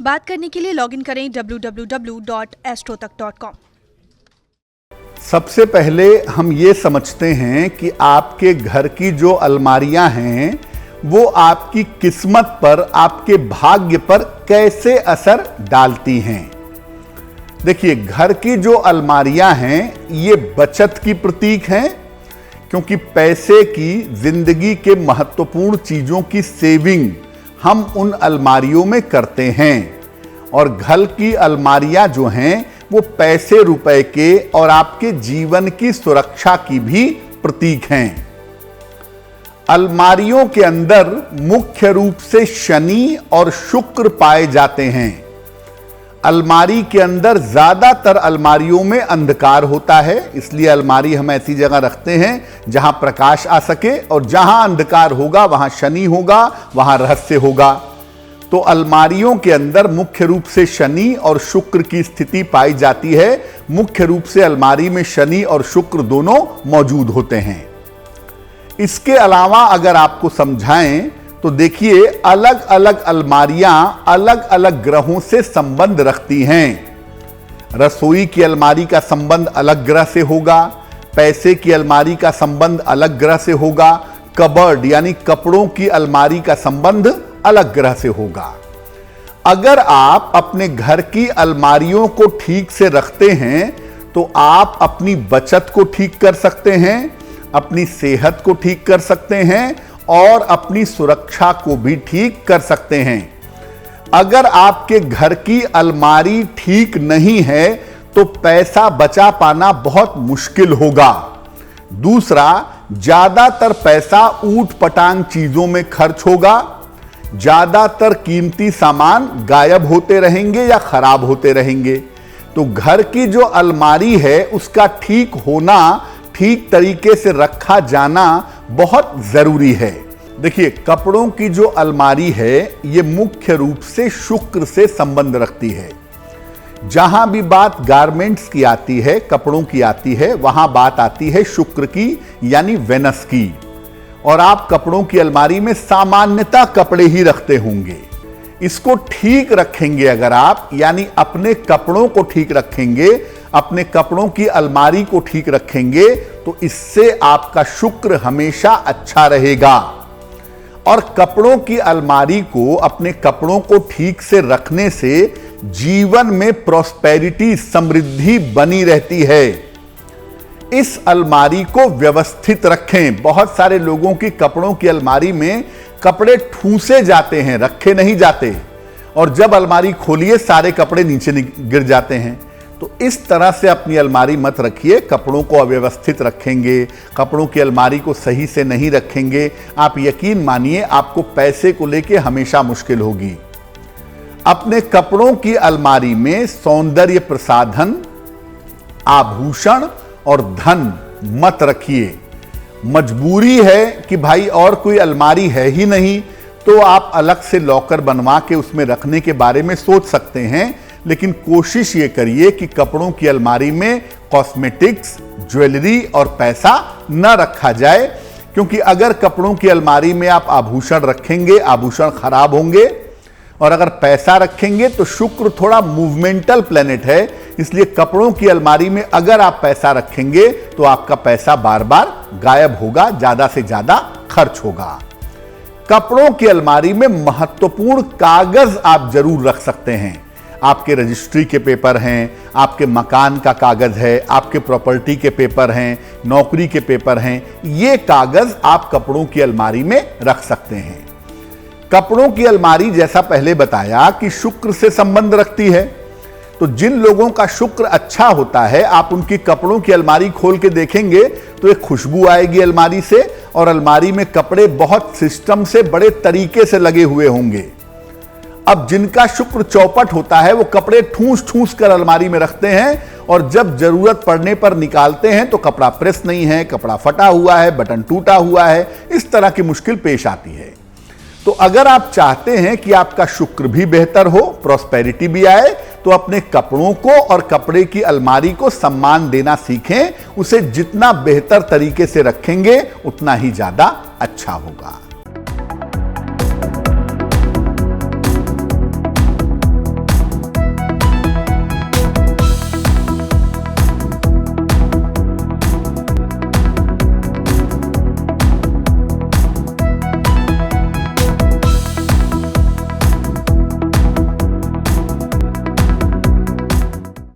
बात करने के लिए लॉगिन करें www.astrotak.com। सबसे पहले हम ये समझते हैं कि आपके घर की जो अलमारियां हैं वो आपकी किस्मत पर, आपके भाग्य पर कैसे असर डालती हैं। देखिए, घर की जो अलमारियां हैं ये बचत की प्रतीक हैं, क्योंकि पैसे की, जिंदगी के महत्वपूर्ण चीजों की सेविंग हम उन अलमारियों में करते हैं। और घर की अलमारियां जो हैं वो पैसे, रुपए के और आपके जीवन की सुरक्षा की भी प्रतीक हैं। अलमारियों के अंदर मुख्य रूप से शनि और शुक्र पाए जाते हैं। अलमारी के अंदर ज्यादातर अलमारियों में अंधकार होता है, इसलिए अलमारी हम ऐसी जगह रखते हैं जहां प्रकाश आ सके, और जहां अंधकार होगा वहां शनि होगा, वहां रहस्य होगा। तो अलमारियों के अंदर मुख्य रूप से शनि और शुक्र की स्थिति पाई जाती है। मुख्य रूप से अलमारी में शनि और शुक्र दोनों मौजूद होते हैं। इसके अलावा अगर आपको समझाएं तो देखिए, अलग अलग अलमारियां अलग अलग ग्रहों से संबंध रखती हैं। रसोई की अलमारी का संबंध अलग ग्रह से होगा, पैसे की अलमारी का संबंध अलग ग्रह से होगा, कबर्ड यानी कपड़ों की अलमारी का संबंध अलग ग्रह से होगा। अगर आप अपने घर की अलमारियों को ठीक से रखते हैं तो आप अपनी बचत को ठीक कर सकते हैं, अपनी सेहत को ठीक कर सकते हैं और अपनी सुरक्षा को भी ठीक कर सकते हैं। अगर आपके घर की अलमारी ठीक नहीं है तो पैसा बचा पाना बहुत मुश्किल होगा। दूसरा, ज्यादातर पैसा ऊट पटांग चीजों में खर्च होगा, ज्यादातर कीमती सामान गायब होते रहेंगे या खराब होते रहेंगे। तो घर की जो अलमारी है उसका ठीक होना, ठीक तरीके से रखा जाना बहुत जरूरी है। देखिए, कपड़ों की जो अलमारी है ये मुख्य रूप से शुक्र से संबंध रखती है। जहां भी बात गारमेंट्स की आती है, कपड़ों की आती है, वहां बात आती है शुक्र की यानी वेनस की। और आप कपड़ों की अलमारी में सामान्यतः कपड़े ही रखते होंगे। इसको ठीक रखेंगे अगर आप, यानी अपने कपड़ों को ठीक रखेंगे, अपने कपड़ों की अलमारी को ठीक रखेंगे, तो इससे आपका शुक्र हमेशा अच्छा रहेगा। और कपड़ों की अलमारी को, अपने कपड़ों को ठीक से रखने से जीवन में प्रॉस्पेरिटी, समृद्धि बनी रहती है। इस अलमारी को व्यवस्थित रखें। बहुत सारे लोगों की कपड़ों की अलमारी में कपड़े ठूसे जाते हैं, रखे नहीं जाते, और जब अलमारी खोलिए सारे कपड़े नीचे गिर जाते हैं। तो इस तरह से अपनी अलमारी मत रखिए। कपड़ों को अव्यवस्थित रखेंगे, कपड़ों की अलमारी को सही से नहीं रखेंगे, आप यकीन मानिए आपको पैसे को लेके हमेशा मुश्किल होगी। अपने कपड़ों की अलमारी में सौंदर्य प्रसाधन, आभूषण और धन मत रखिए। मजबूरी है कि भाई और कोई अलमारी है ही नहीं, तो आप अलग से लॉकर बनवा के उसमें रखने के बारे में सोच सकते हैं। लेकिन कोशिश ये करिए कि कपड़ों की अलमारी में कॉस्मेटिक्स, ज्वेलरी और पैसा न रखा जाए, क्योंकि अगर कपड़ों की अलमारी में आप आभूषण रखेंगे, आभूषण खराब होंगे, और अगर पैसा रखेंगे तो शुक्र थोड़ा मूवमेंटल प्लेनेट है, इसलिए कपड़ों की अलमारी में अगर आप पैसा रखेंगे तो आपका पैसा बार बार गायब होगा, ज्यादा से ज्यादा खर्च होगा। कपड़ों की अलमारी में महत्वपूर्ण कागज आप जरूर रख सकते हैं। आपके रजिस्ट्री के पेपर हैं, आपके मकान का कागज है, आपके प्रॉपर्टी के पेपर हैं, नौकरी के पेपर हैं, ये कागज आप कपड़ों की अलमारी में रख सकते हैं। कपड़ों की अलमारी, जैसा पहले बताया, कि शुक्र से संबंध रखती है। तो जिन लोगों का शुक्र अच्छा होता है, आप उनकी कपड़ों की अलमारी खोल के देखेंगे तो एक खुशबू आएगी अलमारी से, और अलमारी में कपड़े बहुत सिस्टम से, बड़े तरीके से लगे हुए होंगे। अब जिनका शुक्र चौपट होता है वो कपड़े ठूस ठूस कर अलमारी में रखते हैं, और जब जरूरत पड़ने पर निकालते हैं तो कपड़ा प्रेस नहीं है, कपड़ा फटा हुआ है, बटन टूटा हुआ है, इस तरह की मुश्किल पेश आती है। तो अगर आप चाहते हैं कि आपका शुक्र भी बेहतर हो, प्रॉस्पेरिटी भी आए, तो अपने कपड़ों को और कपड़े की अलमारी को सम्मान देना सीखें। उसे जितना बेहतर तरीके से रखेंगे उतना ही ज्यादा अच्छा होगा।